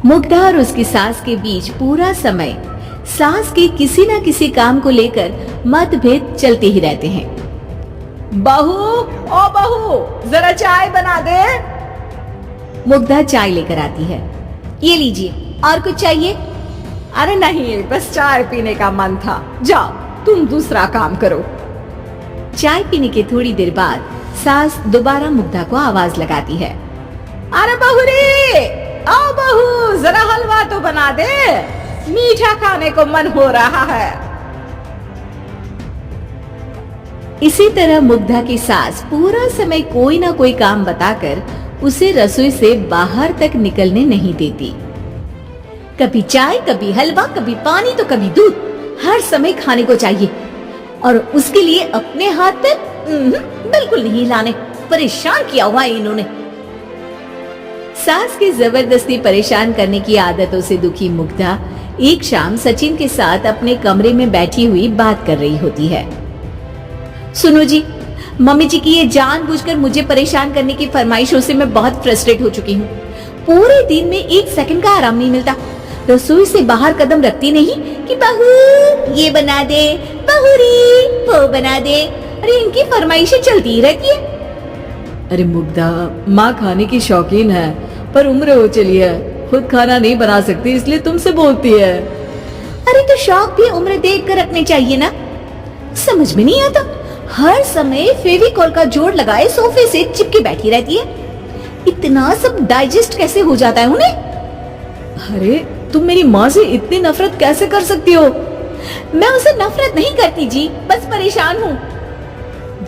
मुग्धा और उसकी सास के बीच पूरा समय सास के किसी न किसी काम को लेकर मतभेद चलते ही रहते हैं। बहू, ओ बहू, जरा चाय बना दे। मुग्धा चाय लेकर आती है। ये लीजिए, और कुछ चाहिए? अरे नहीं, बस चाय पीने का मन था। जाओ तुम दूसरा काम करो। चाय पीने के थोड़ी देर बाद सास दोबारा मुग्धा को आवाज लगाती है। अरे बहू रे, आओ बहू, जरा हलवा तो बना दे, मीठा खाने को मन हो रहा है। इसी तरह मुग्धा की सास पूरा समय कोई ना कोई काम बताकर उसे रसोई से बाहर तक निकलने नहीं देती। कभी चाय, कभी हलवा, कभी पानी तो कभी दूध, हर समय खाने को चाहिए और उसके लिए अपने हाथ पर बिल्कुल नहीं लाने। परेशान किया हुआ है इन्होंने। सास की जबरदस्ती परेशान करने की आदतों से दुखी मुग्धा एक शाम सचिन के साथ अपने कमरे में बैठी हुई बात कर रही होती है। सुनो जी, मम्मी जी की ये जानबूझकर मुझे परेशान करने की फरमाइशों से मैं बहुत फ्रस्ट्रेट हो चुकी हूँ। पूरे दिन में एक सेकंड का आराम नहीं मिलता। रसोई से बाहर कदम रखती नहीं कि बहू ये बना दे, बहू रे वो बना दे। अरे इनकी फरमाइशें चलती ही रहती है। अरे मुग्धा, माँ खाने की शौकीन है पर उम्र हो चली है, खुद खाना नहीं बना सकती, इसलिए तुमसे बोलती है। अरे तो शौक भी उम्र देख कर रखने चाहिए ना। समझ में नहीं आता, हर समय फेविकॉल का जोड़ लगाए सोफे से चिपके बैठी रहती है। इतना सब डाइजेस्ट कैसे हो जाता है उन्हें? अरे तुम मेरी माँ से इतनी नफरत कैसे कर सकती हो? मैं उसे नफरत नहीं करती जी, बस परेशान हूँ।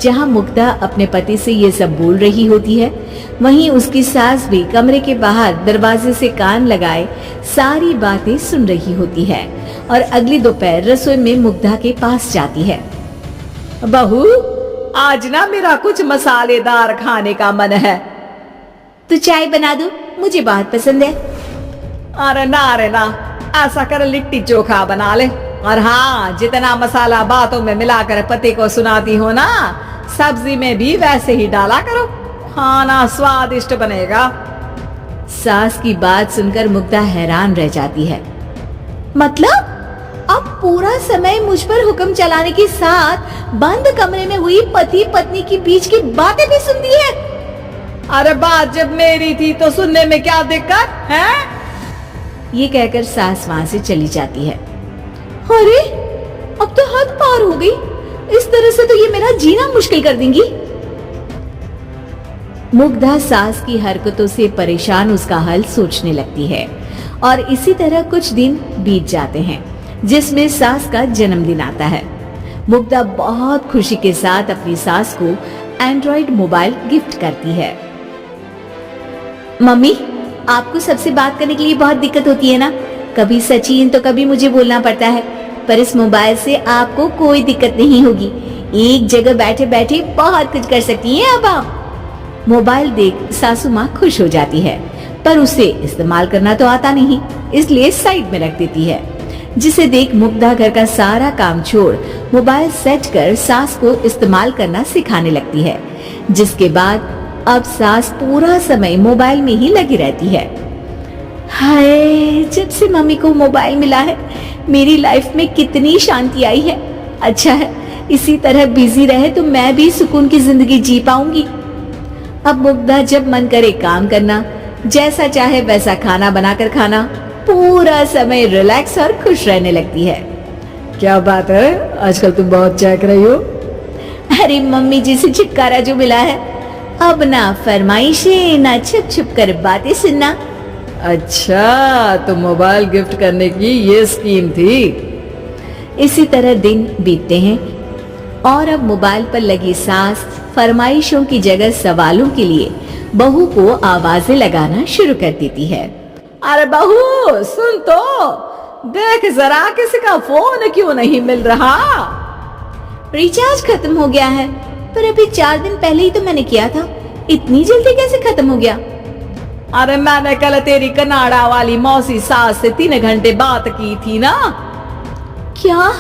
जहाँ मुग्धा अपने पति से ये सब बोल रही होती है, वहीं उसकी सास भी कमरे के बाहर दरवाजे से कान लगाए सारी बातें सुन रही होती है और अगली दोपहर रसोई में मुग्धा के पास जाती है। बहू, आज ना मेरा कुछ मसालेदार खाने का मन है। तो चाय बना दो, मुझे बहुत पसंद है। अरे ना, ऐसा कर लिट्टी चोखा बना ले। और हाँ, जितना मसाला बातों में मिलाकर पति को सुनाती हो ना, सब्जी में भी वैसे ही डाला करो, खाना स्वादिष्ट बनेगा। सास की बात सुनकर मुग्धा हैरान रह जाती है। मतलब अब पूरा समय मुझ पर हुक्म चलाने के साथ बंद कमरे में हुई पति पत्नी की बीच की बातें भी सुनती है। अरे बात जब मेरी थी तो सुनने में क्या दिक्कत है? ये कहकर सास वहां से चली जाती है। अरे अब तो हद पार हो गई, इस तरह से तो ये मेरा जीना मुश्किल कर देंगी। मुग्धा सास की हरकतों से परेशान उसका हल सोचने लगती है और इसी तरह कुछ दिन बीत जाते हैं, जिसमें सास का जन्मदिन आता है। मुग्धा बहुत खुशी के साथ अपनी सास को एंड्रॉइड मोबाइल गिफ्ट करती है। मम्मी, आपको सबसे बात करने के लिए बहुत दिक्कत होती है ना, कभी सचिन तो कभी मुझे बोलना पड़ता है, पर इस मोबाइल से आपको कोई दिक्कत नहीं होगी। एक जगह बैठे बैठे बहुत कुछ कर सकती हैं अब आप। मोबाइल देख सासू माँ खुश हो जाती है, पर उसे इस्तेमाल करना तो आता नहीं, इसलिए साइड में रख देती है। जिसे देख मुग्धा घर का सारा काम छोड़ मोबाइल सेट कर सास को इस्तेमाल करना सिखाने लगती है, जिसके बाद अब सास पूरा समय मोबाइल में ही लगी रहती है। हाय, जब से मम्मी को मोबाइल मिला है मेरी लाइफ में कितनी शांति आई है। अच्छा है, इसी तरह बिजी रहे तो मैं भी सुकून की जिंदगी जी पाऊंगी। अब मुग्धा जब मन करे काम करना, जैसा चाहे वैसा खाना बनाकर खाना, पूरा समय रिलैक्स और खुश रहने लगती है। क्या बात है, आजकल तुम बहुत जाग रही हो। अरे मम्मी जी से छुटकारा जो मिला है, अब ना फरमाइशें ना छुप छुप कर बातें सुनना। अच्छा, तो मोबाइल गिफ्ट करने की ये स्कीम थी। इसी तरह दिन बीतते हैं और अब मोबाइल पर लगी सास फरमाइशों की जगह सवालों के लिए बहू को आवाजें लगाना शुरू कर देती है। अरे बहू सुन तो, देख जरा किसी का फोन क्यों नहीं मिल रहा? रिचार्ज खत्म हो गया है, पर अभी 4 दिन पहले ही तो मैंने किया था, इतनी जल्दी कैसे खत्म हो गया? अरे मैंने कल तेरी कनाडा वाली मौसी सास से 3 घंटे बात की थी ना। क्या?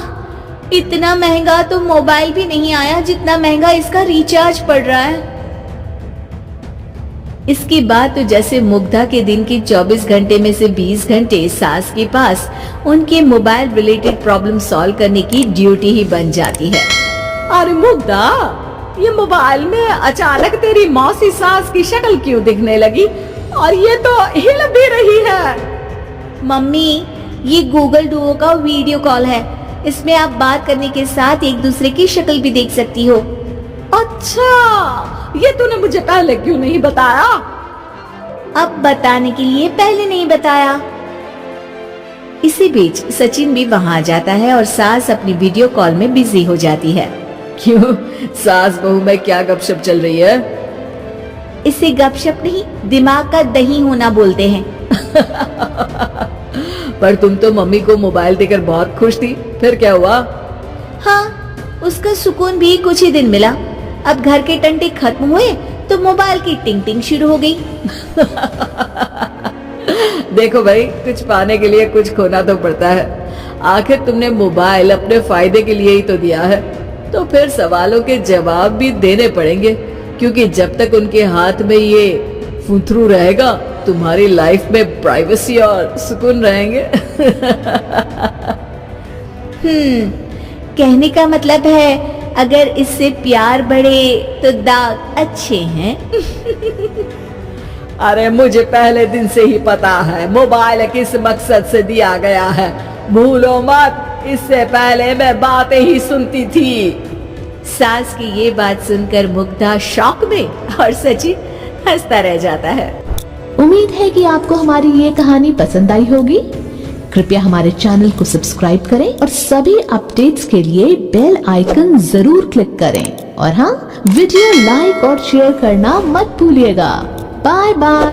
इतना महंगा तो मोबाइल भी नहीं आया जितना महंगा इसका रिचार्ज पड़ रहा है। इसके बाद तो जैसे मुग्धा के दिन के 24 घंटे में से 20 घंटे सास के पास उनके मोबाइल रिलेटेड प्रॉब्लम सॉल्व करने की ड्यूटी ही बन जाती है। अरे मुग्धा, ये मोबाइल में अचानक तेरी मौसी सास की शक्ल क्यों दिखने लगी और ये तो हिल भी रही है। मम्मी, ये गूगल डुओ का वीडियो कॉल है। इसमें आप बात करने के साथ एक दूसरे की शक्ल भी देख सकती हो। अच्छा, ये तूने मुझे पहले क्यों नहीं बताया? अब बताने के लिए पहले नहीं बताया। इसी बीच सचिन भी वहां आ जाता है और सास अपनी वीडियो कॉल में बिजी हो जाती है। क्यों, सास बहू में क्या गपशप चल रही है? इसे गपशप नहीं, दिमाग का दही होना बोलते हैं। पर तुम तो मम्मी को मोबाइल देकर बहुत खुश थी, फिर क्या हुआ? हाँ, उसका सुकून भी कुछ ही दिन मिला। अब घर के टंटे खत्म हुए तो मोबाइल की टिंग टिंग शुरू हो गई। देखो भाई, कुछ पाने के लिए कुछ खोना तो पड़ता है। आखिर तुमने मोबाइल अपने फायदे के लिए ही तो दिया है, तो फिर सवालों के जवाब भी देने पड़ेंगे, क्योंकि जब तक उनके हाथ में ये फुंथरू रहेगा तुम्हारी लाइफ में प्राइवेसी और सुकून रहेंगे। कहने का मतलब है अगर इससे प्यार बढ़े तो दाग अच्छे हैं। अरे मुझे पहले दिन से ही पता है मोबाइल किस मकसद से दिया गया है, भूलो मत। इससे पहले मैं बातें ही सुनती थी। सास की ये बात सुनकर मुग्धा शॉक में और सचिन हंसता रह जाता है। उम्मीद है कि आपको हमारी ये कहानी पसंद आई होगी। कृपया हमारे चैनल को सब्सक्राइब करें और सभी अपडेट्स के लिए बेल आइकन जरूर क्लिक करें। और हाँ, वीडियो लाइक और शेयर करना मत भूलिएगा। Bye bye.